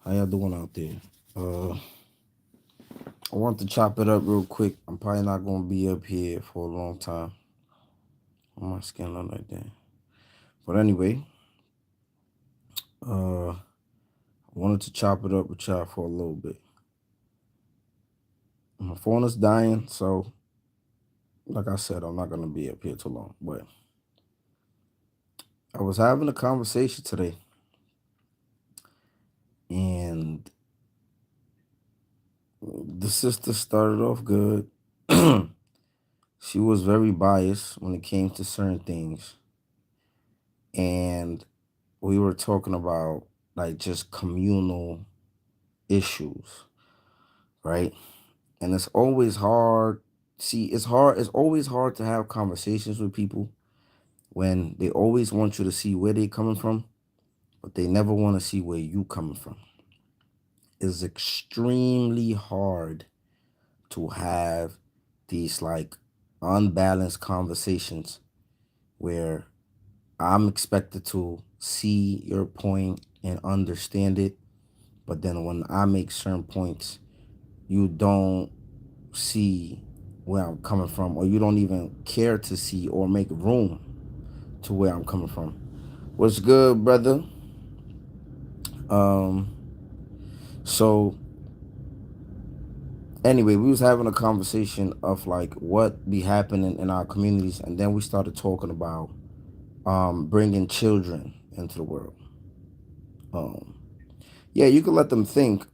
How y'all doing out there? I want to chop it up real quick. I'm probably not gonna be up here for a long time. Why my skin look like that? But anyway, I wanted to chop it up with y'all for a little bit. My phone is dying, so like I said, I'm not gonna be up here too long. But I was having a conversation today, and the sister started off good. She was very biased when it came to certain things, and we were talking about like just communal issues, right? And it's always hard. See, it's hard. It's always hard to have conversations with people when they always want you to see where they're coming from, but they never want to see where you coming from. It's extremely hard to have these like unbalanced conversations where I'm expected to see your point and understand it, but then when I make certain points, you don't see where I'm coming from, or you don't even care to see or make room to where I'm coming from. What's good, brother? Um, so anyway, we was having a conversation of like what be happening in our communities, and then we started talking about bringing children into the world. Um, yeah, you can let them think.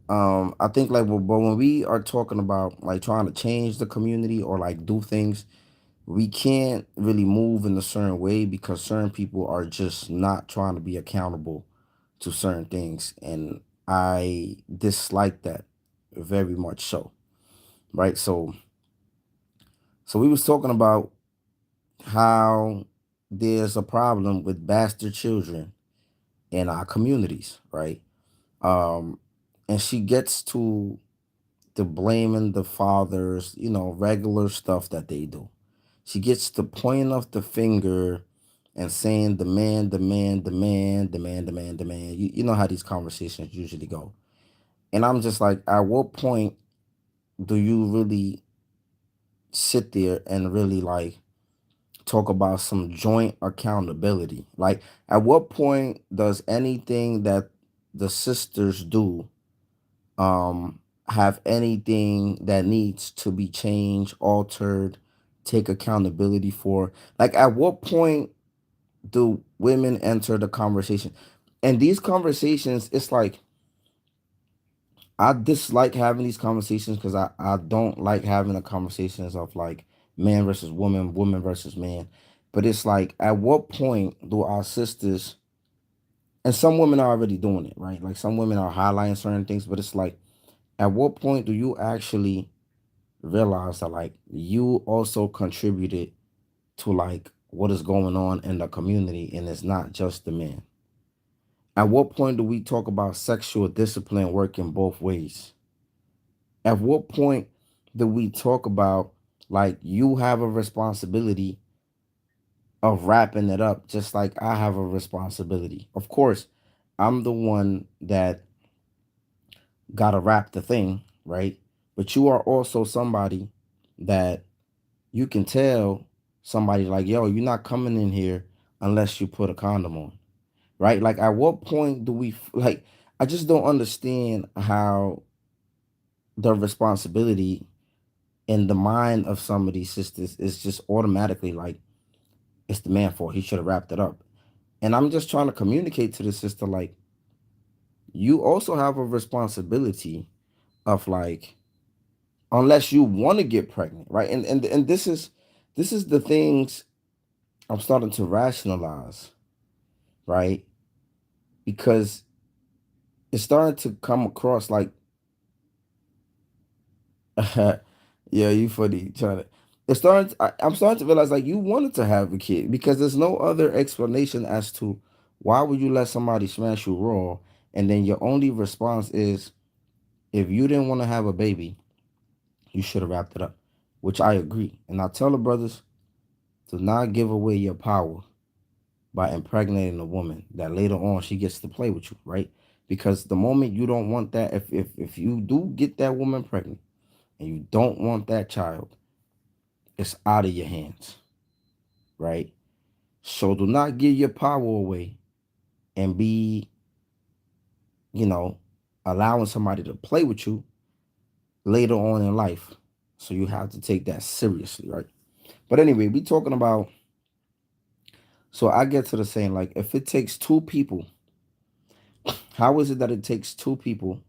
I think like, but when we are talking about like trying to change the community or like do things, we can't really move in a certain way because certain people are just not trying to be accountable to certain things, and I dislike that very much so, right? So we was talking about how there's a problem with bastard children in our communities, right? um and she gets to the blaming the fathers, regular stuff that they do. She gets to pointing off the finger and saying the man, the man, the man, the man, the man, the man. You know how these conversations usually go. And I'm just like, at what point do you really sit there and really like talk about some joint accountability? Like, at what point does anything that the sisters do um have anything that needs to be changed, altered, take accountability for? Like, at what point do women enter the conversation? And these conversations, it's like I dislike having these conversations because I don't like having the conversations of like man versus woman, woman versus man. But it's like, at what point do our sisters, and some women are already doing it, right? Like, some women are highlighting certain things, but it's like, at what point do you actually realize that like you also contributed to like what is going on in the community, and it's not just the men? At what point do we talk about sexual discipline working both ways? At what point do we talk about like you have a responsibility of wrapping it up just like I have a responsibility? Of course, I'm the one that gotta wrap the thing, right? But you are also somebody that you can tell somebody like, yo, you're not coming in here unless you put a condom on, right? Like, at what point do we like? I just don't understand how the responsibility in the mind of some of these sisters is just automatically like it's the man fault. He should have wrapped it up. And I'm just trying to communicate to the sister like, you also have a responsibility of like, unless you want to get pregnant, right? And this is the things I'm starting to rationalize, right? Because it's starting to come across like, yeah, you funny trying to. I'm starting to realize like you wanted to have a kid because there's no other explanation as to why would you let somebody smash you raw, and then your only response is, if you didn't want to have a baby, you should have wrapped it up, which I agree. And I tell the brothers to not give away your power by impregnating a woman that later on she gets to play with you, right? Because the moment you don't want that, if you do get that woman pregnant and you don't want that child, it's out of your hands, right? So do not give your power away and be, you know, allowing somebody to play with you later on in life. So you have to take that seriously, right? But anyway, we talking about, so I get to the saying, like, if it takes two people, how is it that it takes two people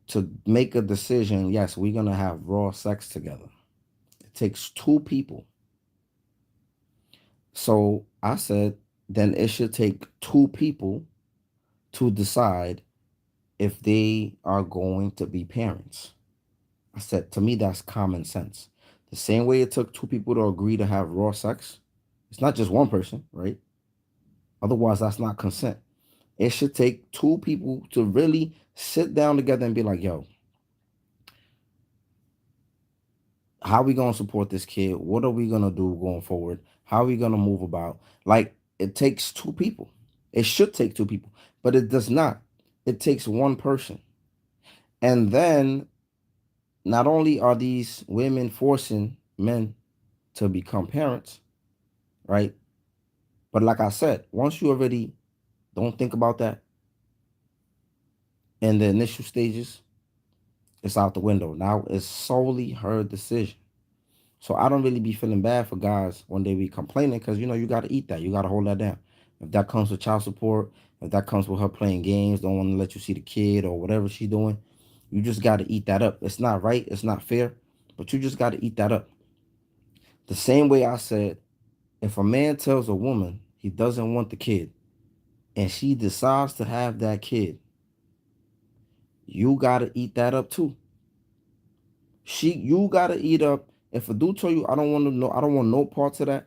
to make a decision? Yes, we're gonna have raw sex together. It takes two people. So I said, then it should take two people to decide if they are going to be parents. I said, to me, that's common sense. The same way it took two people to agree to have raw sex, it's not just one person, right? Otherwise, that's not consent. It should take two people to really sit down together and be like, yo, how are we going to support this kid? What are we going to do going forward? How are we going to move about? Like, it takes two people. It should take two people, but it does not. It takes one person. And then not only are these women forcing men to become parents, right? But like I said, once you already don't think about that in the initial stages, it's out the window. Now it's solely her decision. So I don't really be feeling bad for guys when they be complaining because you got to eat that. You got to hold that down. If that comes with child support, if that comes with her playing games, don't want to let you see the kid or whatever she's doing, you just got to eat that up. It's not right. It's not fair, but you just got to eat that up. The same way I said, if a man tells a woman he doesn't want the kid and she decides to have that kid, you got to eat that up too. You got to eat up. If a dude tell you, I don't want to know, I don't want no parts of that,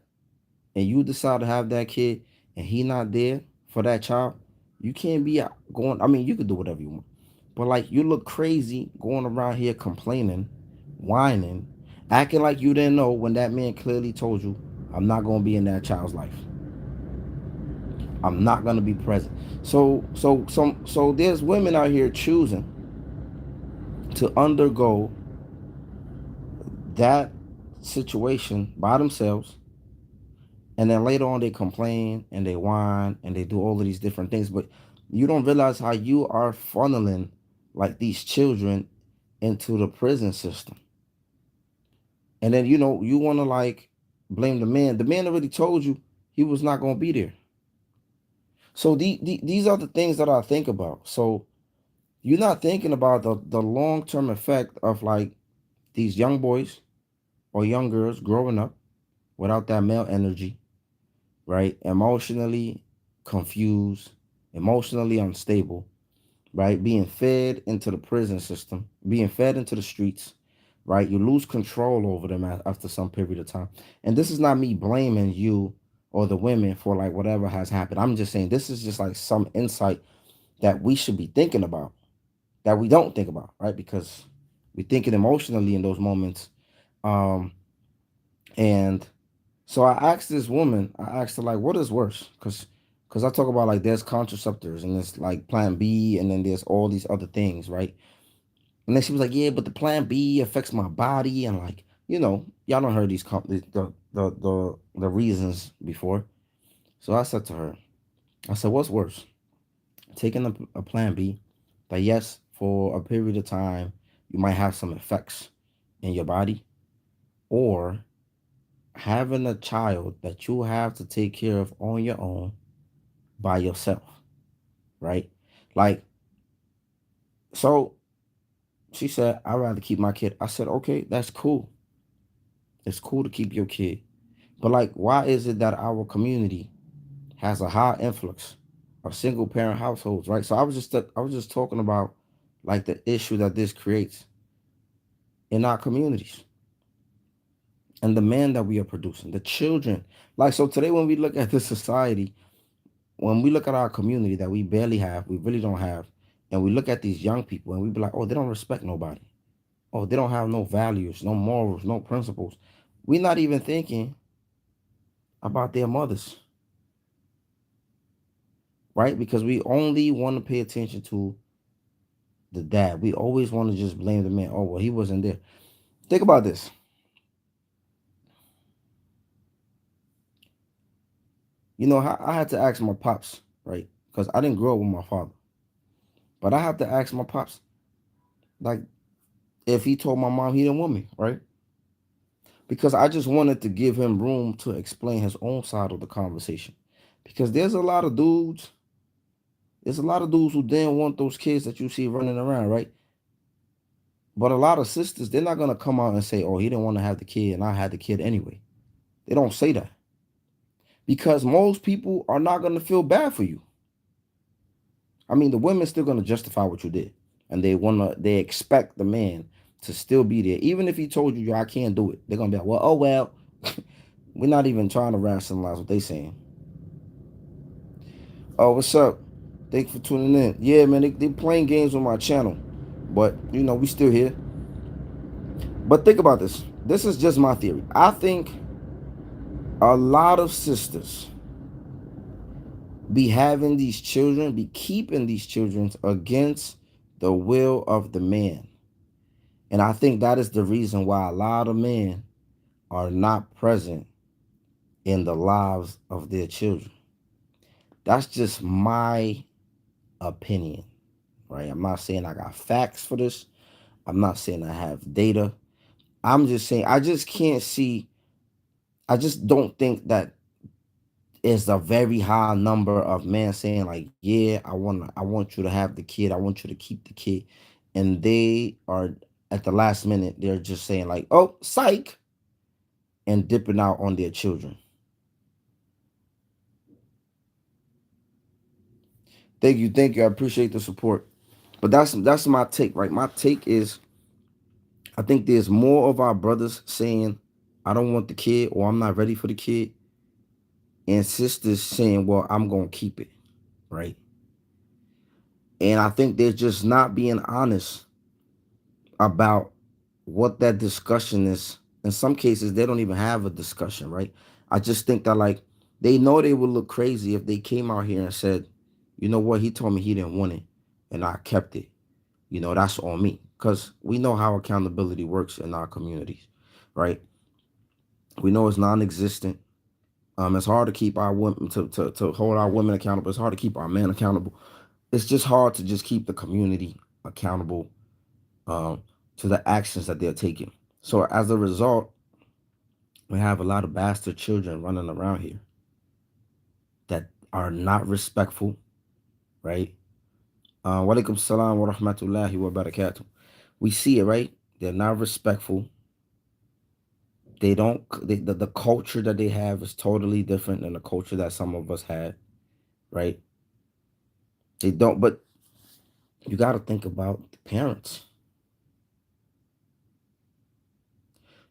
and you decide to have that kid and he not there for that child, you can't be out going. I mean, you could do whatever you want, but like you look crazy going around here complaining, whining, acting like you didn't know when that man clearly told you, I'm not gonna be in that child's life. I'm not gonna be present. So there's women out here choosing to undergo that situation by themselves, and then later on they complain and they whine and they do all of these different things, but you don't realize how you are funneling like these children into the prison system. And then you want to like blame the man. The man already told you he was not going to be there. So these are the things that I think about. So you're not thinking about the long-term effect of like these young boys or young girls growing up without that male energy, right? Emotionally confused, emotionally unstable, right? Being fed into the prison system, being fed into the streets, right? You lose control over them after some period of time. And this is not me blaming you or the women for like whatever has happened. I'm just saying this is just like some insight that we should be thinking about that we don't think about, right? Because we think it emotionally in those moments. Um, and so I asked this woman, I asked her like, what is worse? Because I talk about like there's contraceptives and there's like Plan B and then there's all these other things, right? And then she was like, yeah, but the Plan B affects my body and like y'all don't heard the reasons before. So I said to her, I said, what's worse, taking a Plan B that yes for a period of time you might have some effects in your body, or having a child that you have to take care of on your own by yourself, right? Like, so she said, I'd rather keep my kid. I said, okay, that's cool. It's cool to keep your kid. But like, why is it that our community has a high influx of single parent households, right? So I was just talking about like the issue that this creates in our communities and the men that we are producing, the children. Like, so today when we look at this society, when we look at our community that we barely have, we really don't have, and we look at these young people and we be like, oh, they don't respect nobody. Oh, they don't have no values, no morals, no principles. We're not even thinking about their mothers. right? Because we only want to pay attention to the dad. We always want to just blame the man. Oh, well, he wasn't there. Think about this. You know, I had to ask my pops, right? Because I didn't grow up with my father. But I have to ask my pops, like, if he told my mom he didn't want me, right? Because I just wanted to give him room to explain his own side of the conversation. Because there's a lot of dudes who didn't want those kids that you see running around, right? But a lot of sisters, they're not gonna come out and say, "Oh, he didn't want to have the kid, and I had the kid anyway." They don't say that because most people are not gonna feel bad for you. I mean, the women's still gonna justify what you did, and they expect the man to still be there, even if he told you, "Yo, I can't do it." They're gonna be like, "Well, oh well." We're not even trying to rationalize what they saying. Oh, what's up? Thanks for tuning in. Yeah, man, they playing games on my channel, but we still here. But think about this. This is just my theory. I think a lot of sisters be having these children, be keeping these children against the will of the man. And I think that is the reason why a lot of men are not present in the lives of their children. That's just my opinion, right? I'm not saying I got facts for this. I'm not saying I have data. I'm just saying I just can't see, I just don't think that it's a very high number of men saying like, yeah, I want you to have the kid. I want you to keep the kid. And they are at the last minute, they're just saying like, oh, psych, and dipping out on their children. Thank you. I appreciate the support. But that's my take, right? My take is I think there's more of our brothers saying, I don't want the kid or I'm not ready for the kid, and sisters saying, well, I'm gonna keep it, right? And I think they're just not being honest about what that discussion is. In some cases, they don't even have a discussion, right? I just think that like they know they would look crazy if they came out here and said, you know what, he told me he didn't want it and I kept it. That's on me. Because we know how accountability works in our communities, right? We know it's non-existent. It's hard to keep our women to hold our women accountable. It's hard to keep our men accountable. It's just hard to just keep the community accountable um, to the actions that they're taking. So as a result, we have a lot of bastard children running around here that are not respectful, right? Walaikum salam wa rahmatullahi wa barakatuh. We see it, right? They're not respectful. They don't. The culture that they have is totally different than the culture that some of us had, right? They don't. But you got to think about the parents.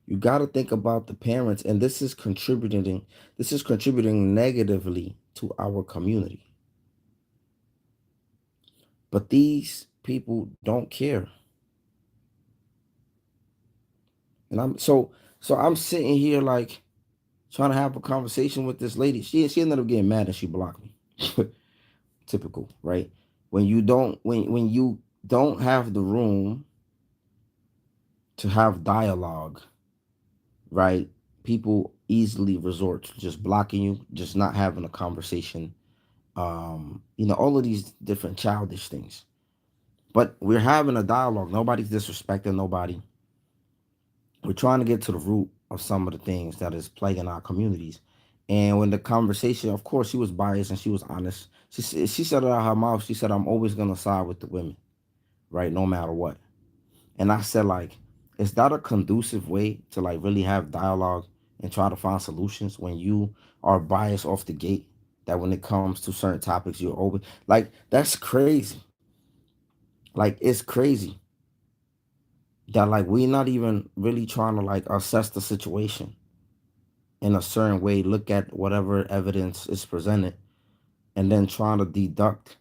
You got to think about the parents, and this is contributing. This is contributing negatively to our community. But these people don't care. And so I'm sitting here like trying to have a conversation with this lady. She ended up getting mad and she blocked me. Typical, right? When you don't have the room to have dialogue, right? People easily resort to just blocking you, just not having a conversation. All of these different childish things. But we're having a dialogue. Nobody's disrespecting nobody. We're trying to get to the root of some of the things that is plaguing our communities. And when the conversation, of course, she was biased and she was honest. She said it out of her mouth. She said, "I'm always gonna side with the women, right? No matter what." And I said, like, is that a conducive way to like really have dialogue and try to find solutions when you are biased off the gate? That when it comes to certain topics, you're always like, that's crazy. Like, it's crazy that like we're not even really trying to like assess the situation in a certain way, look at whatever evidence is presented, and then trying to deduct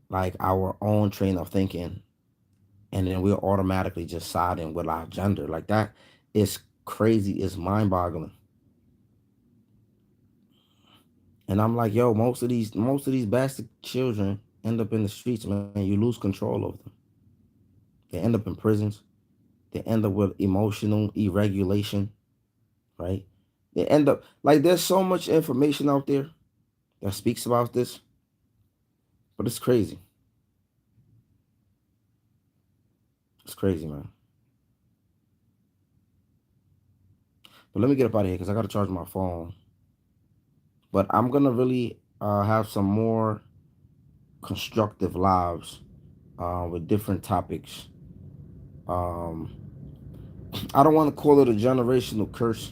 like our own train of thinking, and then we're automatically just siding with our gender. Like that is crazy. It's mind boggling. And I'm like, yo, most of these bastard children end up in the streets, man. You lose control of them. They end up in prisons. They end up with emotional irregulation, right? They end up like there's so much information out there that speaks about this, but it's crazy. It's crazy, man. But let me get up out of here because I gotta charge my phone. But I'm gonna really have some more constructive lives with different topics. Um, I don't want to call it a generational curse.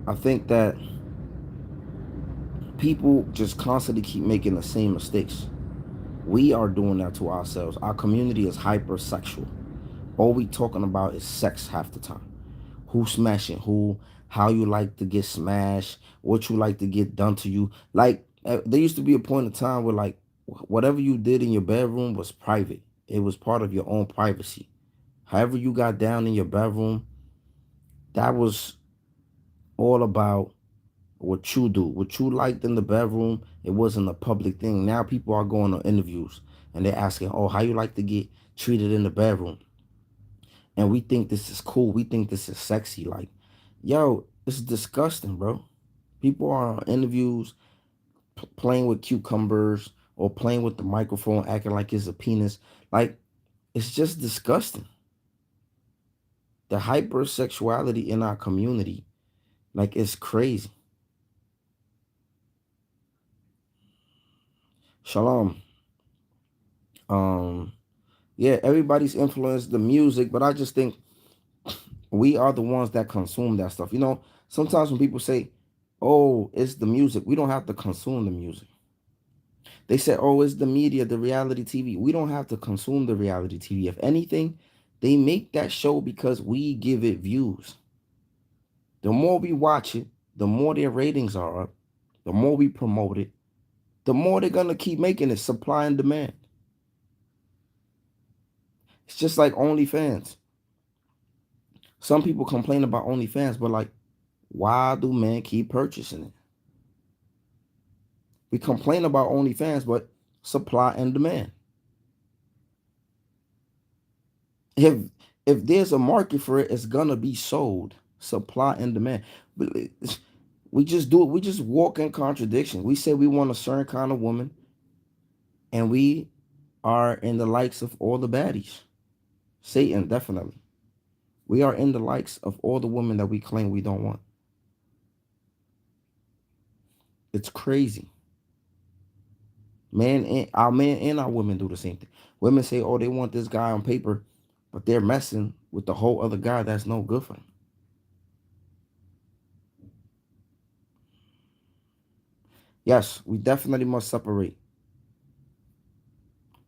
I think that people just constantly keep making the same mistakes. We are doing that to ourselves. Our community is hypersexual. All we talking about is sex half the time. Who smashing who, how you like to get smashed, what you like to get done to you. Like there used to be a point in time where like whatever you did in your bedroom was private. It was part of your own privacy. However you got down in your bedroom, that was all about what you do, what you liked in the bedroom. It wasn't a public thing. Now people are going on interviews and they're asking, "Oh, how you like to get treated in the bedroom?" And we think this is cool. We think this is sexy. Like, yo, it's disgusting, bro. People are on interviews playing with cucumbers or playing with the microphone, acting like it's a penis. Like, it's just disgusting. The hypersexuality in our community, like, it's crazy. Shalom. Um, yeah, everybody's influenced the music, but I just think we are the ones that consume that stuff. Sometimes when people say, "Oh, it's the music," we don't have to consume the music. They say, "Oh, it's the media, the reality TV." We don't have to consume the reality TV. If anything, they make that show because we give it views. The more we watch it, the more their ratings are up. The more we promote it, the more they're gonna keep making it. Supply and demand. It's just like OnlyFans. Some people complain about OnlyFans, but like, why do men keep purchasing it? We complain about OnlyFans, but supply and demand. If if there's a market for it, it's gonna be sold. Supply and demand. But we just do it. We just walk in contradiction. We say we want a certain kind of woman, and we are in the likes of all the baddies. Satan, definitely. We are in the likes of all the women that we claim we don't want. It's crazy. Men and our women do the same thing. Women say, "Oh, they want this guy on paper," but they're messing with the whole other guy that's no good for them. Yes, we definitely must separate.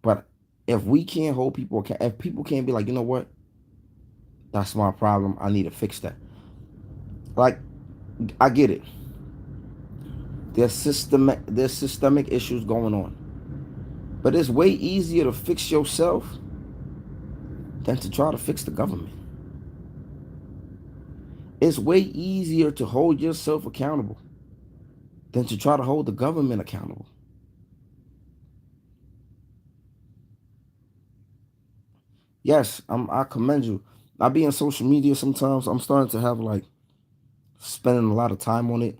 But if we can't hold people, if people can't be like, you know what, that's my problem. I need to fix that. Like, I get it. There's systemic issues going on, but it's way easier to fix yourself than to try to fix the government. It's way easier to hold yourself accountable than to try to hold the government accountable. Yes, I commend you. I be on social media sometimes. I'm starting to have like spending a lot of time on it.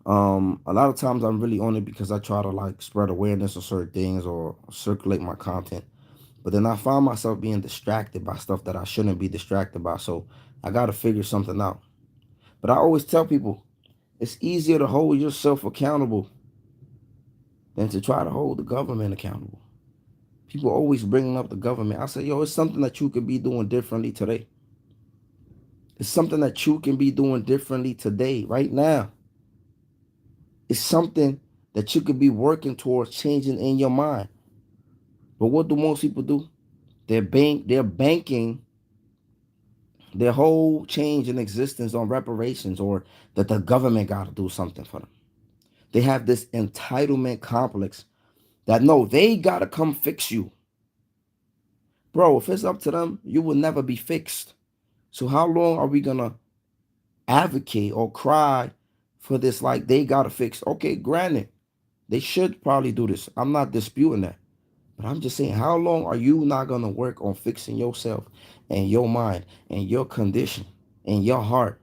A lot of times I'm really on it because I try to like spread awareness of certain things or circulate my content. But then I find myself being distracted by stuff that I shouldn't be distracted by. So I got to figure something out. But I always tell people it's easier to hold yourself accountable than to try to hold the government accountable. People always bringing up the government. I say, yo, it's something that you could be doing differently today. It's something that you can be doing differently today, right now. It's something that you could be working towards changing in your mind. But what do most people do? They're banking their whole change in existence on reparations or that the government got to do something for them. They have this entitlement complex that no, they got to come fix you. Bro, if it's up to them, you will never be fixed. So how long are we going to advocate or cry for this, like they gotta fix. Okay, granted, they should probably do this. I'm not disputing that. But I'm just saying, how long are you not gonna work on fixing yourself and your mind and your condition and your heart?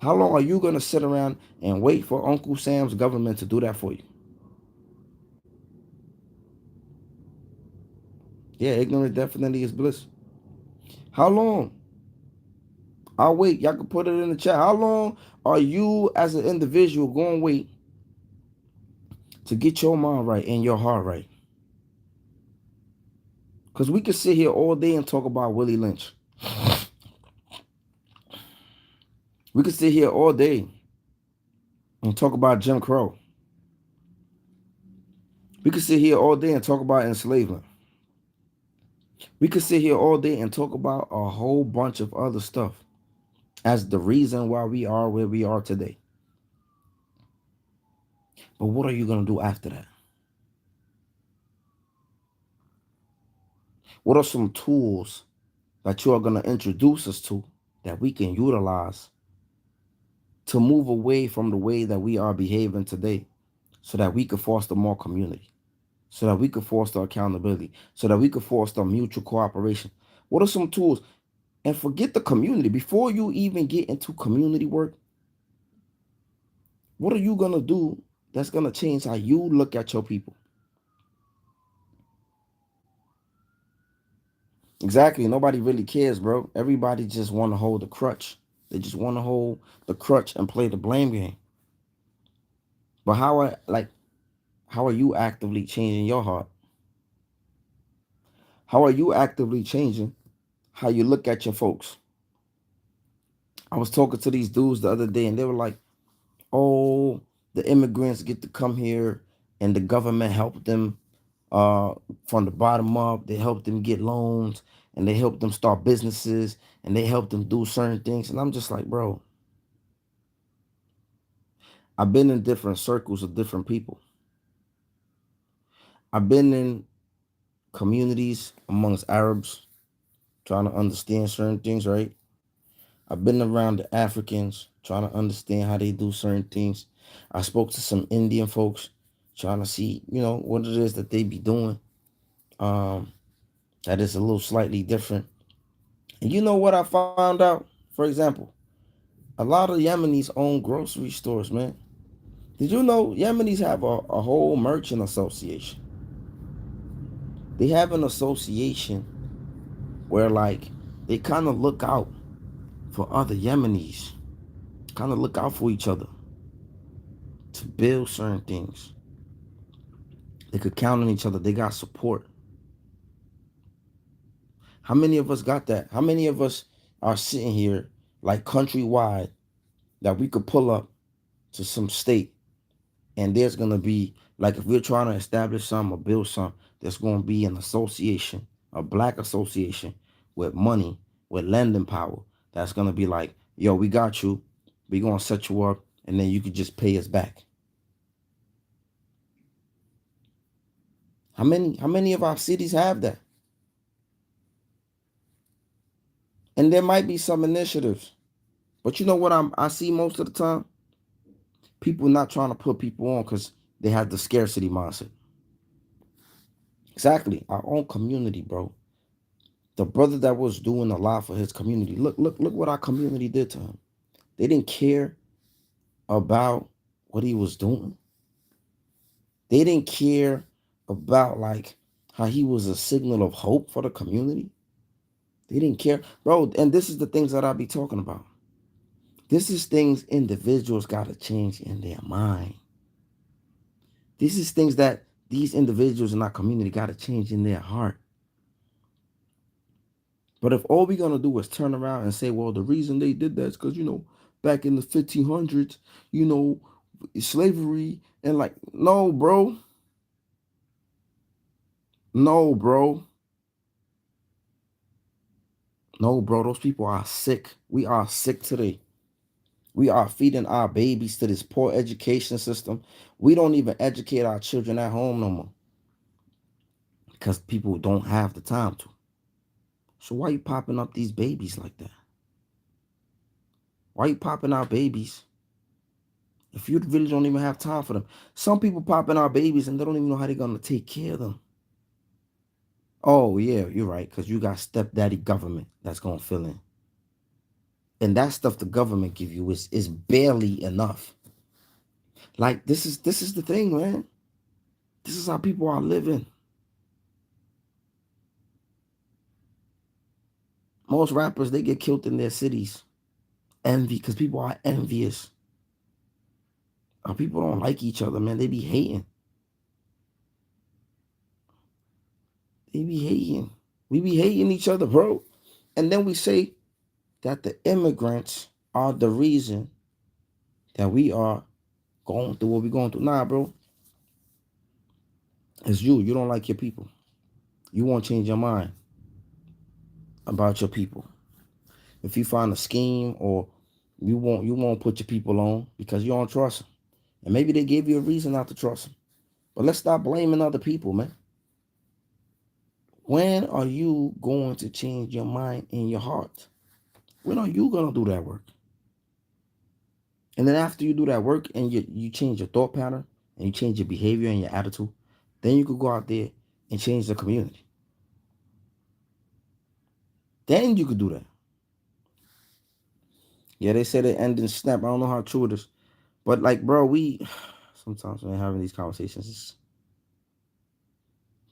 How long are you gonna sit around and wait for Uncle Sam's government to do that for you? Yeah, ignorance definitely is bliss. How long? I'll wait. Y'all can put it in the chat. How long are you as an individual going to wait to get your mind right and your heart right? Because we could sit here all day and talk about Willie Lynch. We could sit here all day and talk about Jim Crow. We could sit here all day and talk about enslavement. We could sit here all day and talk about a whole bunch of other stuff as the reason why we are where we are today. But what are you going to do after that? What are some tools that you are going to introduce us to that we can utilize to move away from the way that we are behaving today so that we could foster more community, so that we could foster accountability, so that we could foster mutual cooperation? What are some tools? And forget the community. Before you even get into community work, what are you going to do that's going to change how you look at your people? Exactly. Nobody really cares, bro. Everybody just want to hold the crutch. They just want to hold the crutch and play the blame game. But how are you actively changing your heart? How are you actively changing how you look at your folks? I was talking to these dudes the other day and they were like, "Oh, the immigrants get to come here and the government helped them uh from the bottom up. They helped them get loans and they helped them start businesses and they helped them do certain things." And I'm just like, bro, I've been in different circles of different people. I've been in communities amongst Arabs trying to understand certain things, right? I've been around the Africans trying to understand how they do certain things. I spoke to some Indian folks trying to see, what it is that they be doing. Um, that is a little slightly different. And you know what I found out? For example, a lot of Yemenis own grocery stores, man. Did you know Yemenis have a whole merchant association? They have an association where like they kind of look out for other Yemenis, kind of look out for each other to build certain things. They could count on each other. They got support. How many of us got that? How many of us are sitting here like countrywide that we could pull up to some state and there's gonna be like if we're trying to establish something or build something, there's gonna be an association, a black association with money, with lending power. That's gonna be like, yo, we got you. We gonna set you up, and then you could just pay us back. How many of our cities have that? And there might be some initiatives, but you know what I see most of the time? People not trying to put people on because they have the scarcity mindset. Exactly, our own community, bro. The brother that was doing a lot for his community. Look what our community did to him. They didn't care about what he was doing. They didn't care about like how he was a signal of hope for the community. They didn't care, bro. And this is the things that I be talking about. This is things individuals got to change in their mind. This is things that these individuals in our community got to change in their heart. But if all we're gonna do is turn around and say, well, the reason they did that is because back in the 1500s, you know, slavery and like, no, bro, no, bro, no, bro. Those people are sick. We are sick today. We are feeding our babies to this poor education system. We don't even educate our children at home no more because people don't have the time to. So why you popping up these babies like that? Why you popping out babies If you really don't even have time for them. Some people popping out babies and they don't even know how they're gonna take care of them. Oh yeah, you're right, because you got stepdaddy government that's gonna fill in. And that stuff the government give you is barely enough. Like this is the thing, man. This is how people are living. Most rappers they get killed in their cities. Envy, because people are envious. People don't like each other, man. They be hating. They be hating. We be hating each other, bro. And then we say that the immigrants are the reason that we are going through what we're going through. Nah, bro. It's you. You don't like your people. You won't change your mind about your people. If you find a scheme or you won't put your people on because you don't trust them. And maybe they gave you a reason not to trust them. But let's stop blaming other people, man. When are you going to change your mind and your heart? When are you going to do that work? And then after you do that work and you change your thought pattern and you change your behavior and your attitude, then you could go out there and change the community. Then you could do that. Yeah, they said it ended in snap. I don't know how true it is. But like, bro, we sometimes when having these conversations,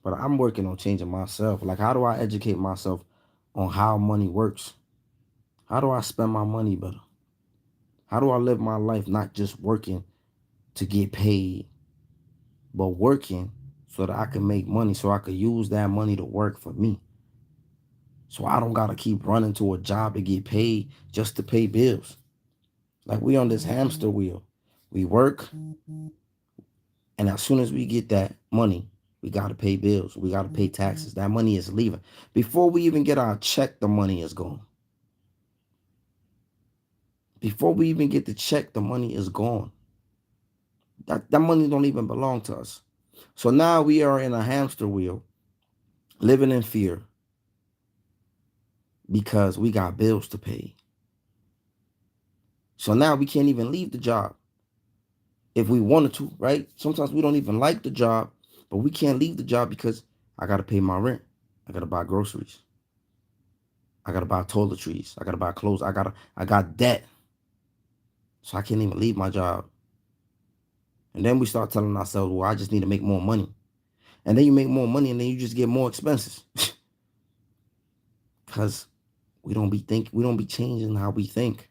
but I'm working on changing myself. Like, how do I educate myself on how money works? How do I spend my money better? How do I live my life not just working to get paid, but working so that I can make money so I could use that money to work for me. So I don't gotta keep running to a job to get paid just to pay bills. Like we on this hamster wheel. We work, and as soon as we get that money, we gotta pay bills. We gotta pay taxes. That money is leaving. Before we even get our check, the money is gone. Before we even get the check, the money is gone. That money don't even belong to us. So now we are in a hamster wheel, living in fear because we got bills to pay. So now we can't even leave the job if we wanted to, right? Sometimes we don't even like the job, but we can't leave the job because I got to pay my rent. I got to buy groceries. I got to buy toiletries. I got to buy clothes. I got debt. So I can't even leave my job. And then we start telling ourselves, well, I just need to make more money. And then you make more money and then you just get more expenses. Cuz we don't be changing how we think.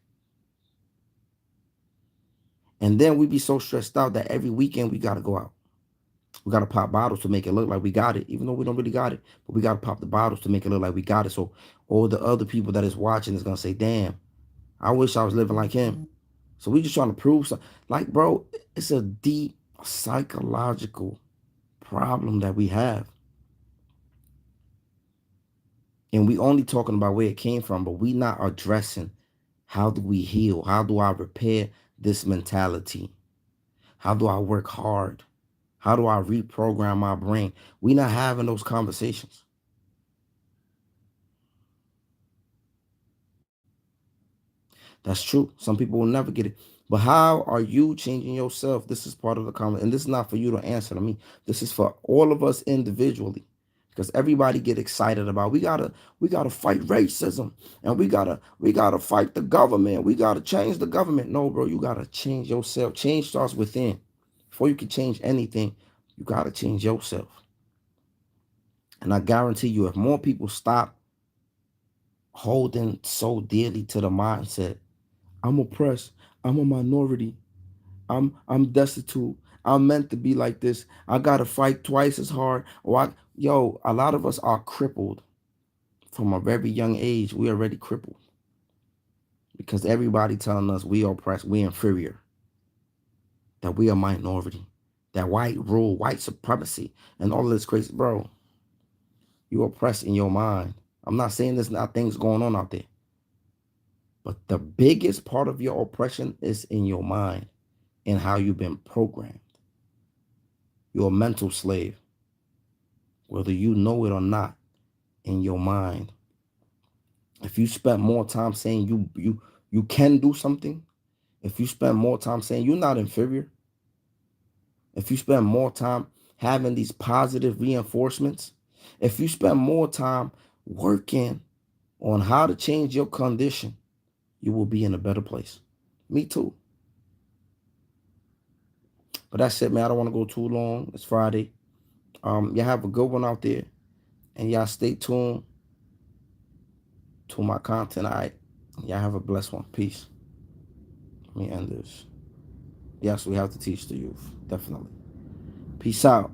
And then we be so stressed out that every weekend we got to go out. We got to pop bottles to make it look like we got it, even though we don't really got it. But we got to pop the bottles to make it look like we got it. So all the other people that is watching is going to say, damn, I wish I was living like him. So we just trying to prove something. Like, bro, it's a deep psychological problem that we have. And we only talking about where it came from, but we not addressing how do we heal? How do I repair this mentality? How do I work hard? How do I reprogram my brain? We not having those conversations. That's true. Some people will never get it. But how are you changing yourself? This is part of the comment. And this is not for you to answer to me. This is for all of us individually. Because everybody get excited about we gotta fight racism and we gotta fight the government. We gotta change the government. No, bro, you gotta change yourself. Change starts within. Before you can change anything, you gotta change yourself. And I guarantee you, if more people stop holding so dearly to the mindset, I'm oppressed, I'm a minority, I'm destitute, I'm meant to be like this, I gotta fight twice as hard. A lot of us are crippled from a very young age. We already crippled because everybody telling us we are oppressed, we inferior, that we are minority, that white rule, white supremacy, and all of this crazy, bro. You oppressed in your mind. I'm not saying there's not things going on out there. But the biggest part of your oppression is in your mind and how you've been programmed. You're a mental slave, whether you know it or not, in your mind. If you spend more time saying you can do something if you spend more time saying you're not inferior, if you spend more time having these positive reinforcements, if you spend more time working on how to change your condition, you will be in a better place. Me too. But that's it, man. I don't want to go too long. It's Friday. Y'all have a good one out there. And y'all stay tuned to my content. All right. Y'all have a blessed one. Peace. Let me end this. Yes, we have to teach the youth. Definitely. Peace out.